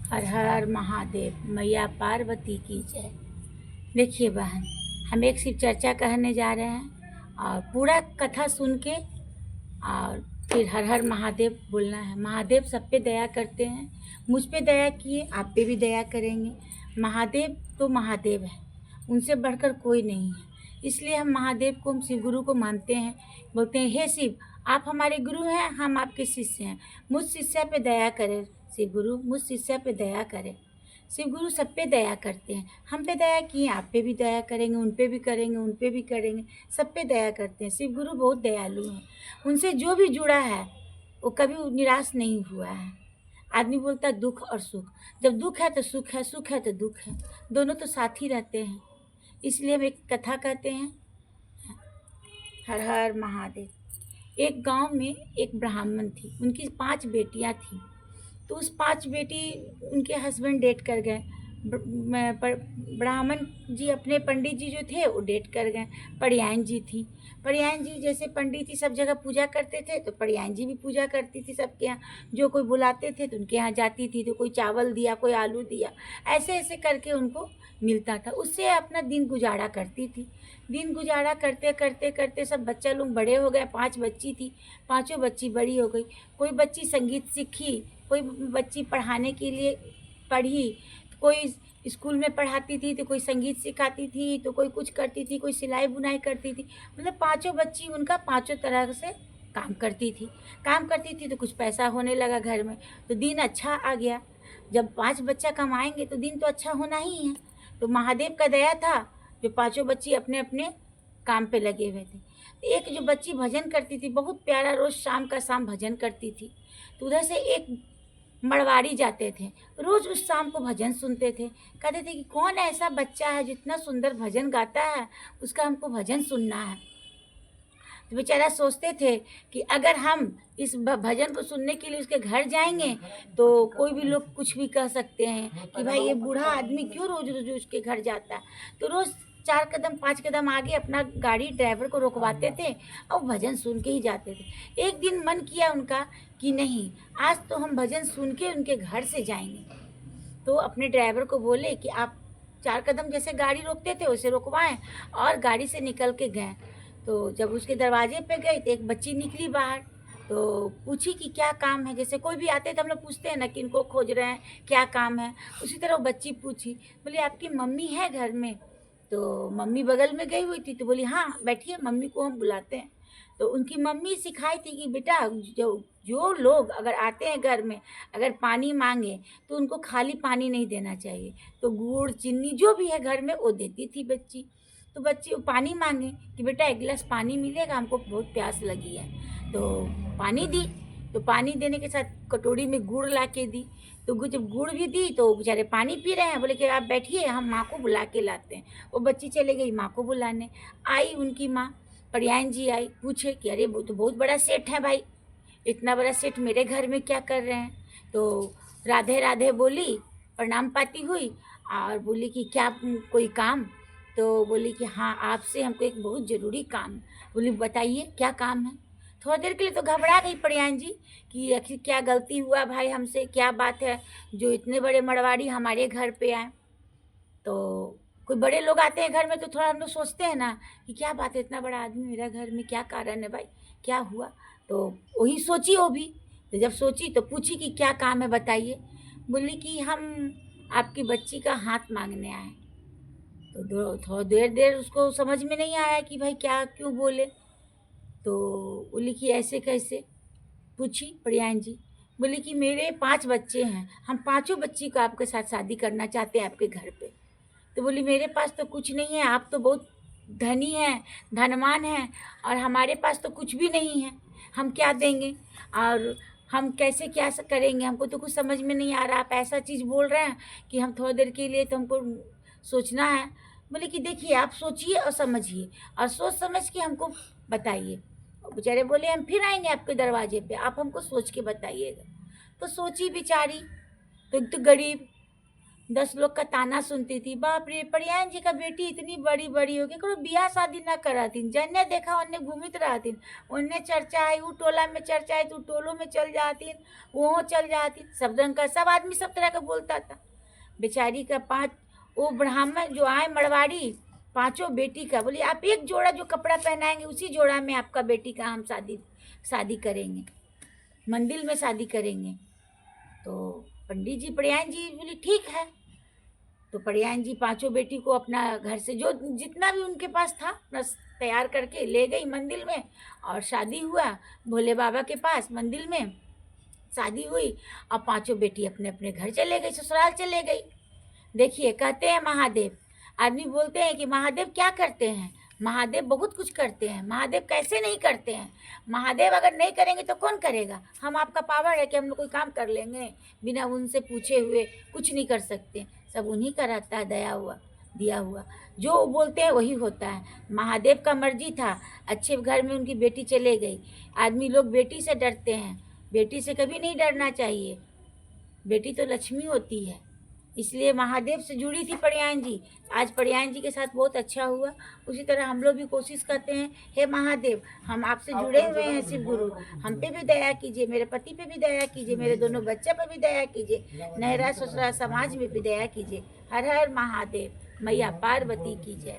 हर हर महादेव, मैया पार्वती की जय। देखिए बहन, हम एक शिव चर्चा कहने जा रहे हैं और पूरा कथा सुन के और फिर हर हर महादेव बोलना है। महादेव सब पे दया करते हैं, मुझ पे दया किए, आप पे भी दया करेंगे। महादेव तो महादेव है, उनसे बढ़कर कोई नहीं है। इसलिए हम महादेव को, हम शिव गुरु को मानते हैं। बोलते हैं, हे शिव, आप हमारे गुरु हैं, हम आपके शिष्य हैं, मुझ शिष्य पे दया करें। शिव गुरु मुझ शिष्य पे दया करें। शिव गुरु सब पे दया करते हैं, हम पे दया किए, आप पे भी दया करेंगे, उन पे भी करेंगे, उन पे भी करेंगे, सब पे दया करते हैं। शिव गुरु बहुत दयालु हैं, उनसे जो भी जुड़ा है वो कभी निराश नहीं हुआ है। आदमी बोलता है दुख और सुख, जब दुख है तो सुख है, सुख है तो दुख है, दोनों तो साथ ही रहते हैं। इसलिए हम एक कथा कहते हैं, हर हर महादेव। एक गांव में एक ब्राह्मण थी, उनकी 5 बेटियां थी। तो उस 5 बेटी उनके हस्बैंड डेट कर गए। ब्राह्मण जी अपने पंडित जी जो थे वो डेट कर गए। पड़ियान जी थी, पड़ियान जी जैसे पंडित जी सब जगह पूजा करते थे तो पड़ियान जी भी पूजा करती थी सबके यहाँ। जो कोई बुलाते थे तो उनके यहाँ जाती थी, तो कोई चावल दिया, कोई आलू दिया, ऐसे ऐसे करके उनको मिलता था। उससे अपना दिन गुजारा करती थी। दिन गुजारा करते करते करते सब बच्चा लोग बड़े हो गए। 5 बच्ची थी, पाँचों बच्ची बड़ी हो गई। कोई बच्ची संगीत सीखी, कोई बच्ची पढ़ाने के लिए पढ़ी, कोई स्कूल में पढ़ाती थी तो कोई संगीत सिखाती थी, तो कोई कुछ करती थी, कोई सिलाई बुनाई करती थी। मतलब पांचों बच्ची उनका पांचों तरह से काम करती थी तो कुछ पैसा होने लगा घर में, तो दिन अच्छा आ गया। जब 5 बच्चा कमाएंगे तो दिन तो अच्छा होना ही है। तो महादेव का दया था, जो पांचों बच्ची अपने अपने काम पे लगे हुए थे। एक जो बच्ची भजन करती थी, बहुत प्यारा, रोज शाम का शाम भजन करती थी। तो उधर से एक मड़वाड़ी जाते थे, रोज उस शाम को भजन सुनते थे। कहते थे कि कौन ऐसा बच्चा है जितना सुंदर भजन गाता है, उसका हमको भजन सुनना है। तो बेचारा सोचते थे कि अगर हम इस भजन को सुनने के लिए उसके घर जाएंगे तो कोई भी लोग कुछ भी कह सकते हैं कि भाई ये बूढ़ा आदमी क्यों रोज रोज उसके घर जाता है। तो रोज 4 कदम 5 कदम आगे अपना गाड़ी ड्राइवर को रोकवाते थे और भजन सुन के ही जाते थे। एक दिन मन किया उनका कि नहीं, आज तो हम भजन सुन के उनके घर से जाएंगे। तो अपने ड्राइवर को बोले कि आप 4 कदम जैसे गाड़ी रोकते थे वैसे रुकवाएं, और गाड़ी से निकल के गए। तो जब उसके दरवाजे पे गए तो एक बच्ची निकली बाहर, तो पूछी कि क्या काम है। जैसे कोई भी आते तो हम लोग पूछते हैं ना कि इनको खोज रहे हैं, क्या काम है, उसी तरह वो बच्ची पूछी। बोली आपकी मम्मी है घर में? तो मम्मी बगल में गई हुई थी, तो बोली हाँ बैठिए, मम्मी को हम बुलाते हैं। तो उनकी मम्मी सिखाई थी कि बेटा जो जो लोग अगर आते हैं घर में, अगर पानी मांगे तो उनको खाली पानी नहीं देना चाहिए, तो गुड़ चीनी जो भी है घर में वो देती थी बच्ची। तो बच्ची पानी मांगे कि बेटा एक गिलास पानी मिलेगा, हमको बहुत प्यास लगी है। तो पानी दी, तो पानी देने के साथ कटोरी में गुड़ ला के दी। तो जब गुड़ भी दी तो बेचारे पानी पी रहे हैं। बोले कि आप बैठिए, हम माँ को बुला के लाते हैं। वो बच्ची चले गई माँ को बुलाने। आई उनकी माँ, पड़ियान जी आई, पूछे कि अरे वो तो बहुत बड़ा सेठ है भाई, इतना बड़ा सेठ मेरे घर में क्या कर रहे हैं। तो राधे राधे बोली, प्रणाम पाती हुई और बोली कि क्या कोई काम? तो बोली कि हाँ आपसे हमको एक बहुत ज़रूरी काम है। बोली बताइए क्या काम है। थोड़ा देर के लिए तो घबरा गई पड़ियान जी कि आखिर क्या गलती हुआ भाई हमसे, क्या बात है जो इतने बड़े मड़वाड़ी हमारे घर पे आए। तो कोई बड़े लोग आते हैं घर में तो थोड़ा हम लोग सोचते हैं ना कि क्या बात है, इतना बड़ा आदमी मेरा घर में, क्या कारण है भाई, क्या हुआ। तो वही सोची वो भी। तो जब सोची तो पूछी कि क्या काम है बताइए। बोली कि हम आपकी बच्ची का हाथ मांगने आए। तो थोड़ा देर देर उसको समझ में नहीं आया कि भाई क्या क्यों बोले। तो बोली कि ऐसे कैसे, पूछी पड़ियान जी। बोली कि मेरे 5 बच्चे हैं, हम पांचों बच्ची को आपके साथ शादी करना चाहते हैं आपके घर पे। तो बोली मेरे पास तो कुछ नहीं है, आप तो बहुत धनी हैं, धनवान हैं, और हमारे पास तो कुछ भी नहीं है, हम क्या देंगे और हम कैसे क्या करेंगे, हमको तो कुछ समझ में नहीं आ रहा। आप ऐसा चीज़ बोल रहे हैं कि हम थोड़ी देर के लिए तो हमको सोचना है। बोले कि देखिए आप सोचिए और समझिए और सोच समझ के हमको बताइए। और बेचारे बोले हम फिर आएंगे आपके दरवाजे पे, आप हमको सोच के बताइएगा। तो सोची बेचारी, तो एक तो गरीब, 10 लोग का ताना सुनती थी। बाप रे, परियान जी का बेटी इतनी बड़ी बड़ी हो गई, करो बियाह शादी ना करातीन, जन्ने देखा उन्ने घूमित रहतीन, उन्ने चर्चा आई, ऊ टोला में चर्चा आई तो टोलों में चल जातीन, वहाँ चल जातीन, सब रंग का सब आदमी सब तरह का बोलता था। बेचारी का 5 वो ब्राह्मण जो आए मरवाड़ी, 5 बेटी का, बोली आप एक जोड़ा जो कपड़ा पहनाएंगे उसी जोड़ा में आपका बेटी का हम शादी करेंगे, मंदिर में शादी करेंगे। तो पंडित जी परियान जी बोली ठीक है। तो परियान जी 5 बेटी को अपना घर से जो जितना भी उनके पास था बस तैयार करके ले गई मंदिर में, और शादी हुआ भोले बाबा के पास मंदिर में शादी हुई। और 5 बेटी अपने अपने घर चले गई, ससुराल चले गई। देखिए, कहते हैं महादेव, आदमी बोलते हैं कि महादेव क्या करते हैं, महादेव बहुत कुछ करते हैं, महादेव कैसे नहीं करते हैं। महादेव अगर नहीं करेंगे तो कौन करेगा। हम आपका पावर है कि हम लोग कोई काम कर लेंगे बिना उनसे पूछे हुए, कुछ नहीं कर सकते, सब उन्हीं का रहता है, दया हुआ दिया हुआ, जो वो बोलते हैं वही होता है। महादेव का मर्जी था, अच्छे घर में उनकी बेटी चले गई। आदमी लोग बेटी से डरते हैं, बेटी से कभी नहीं डरना चाहिए, बेटी तो लक्ष्मी होती है। इसलिए महादेव से जुड़ी थी परियान जी, आज परियान जी के साथ बहुत अच्छा हुआ। उसी तरह हम लोग भी कोशिश करते हैं, हे महादेव हम आपसे जुड़े हुए हैं शिव गुरु, हम पे भी दया कीजिए, मेरे पति पे भी दया कीजिए, मेरे दोनों बच्चे पे भी दया कीजिए, नहरा ससुरा समाज में भी दया कीजिए। हर हर महादेव, मैया पार्वती की जय।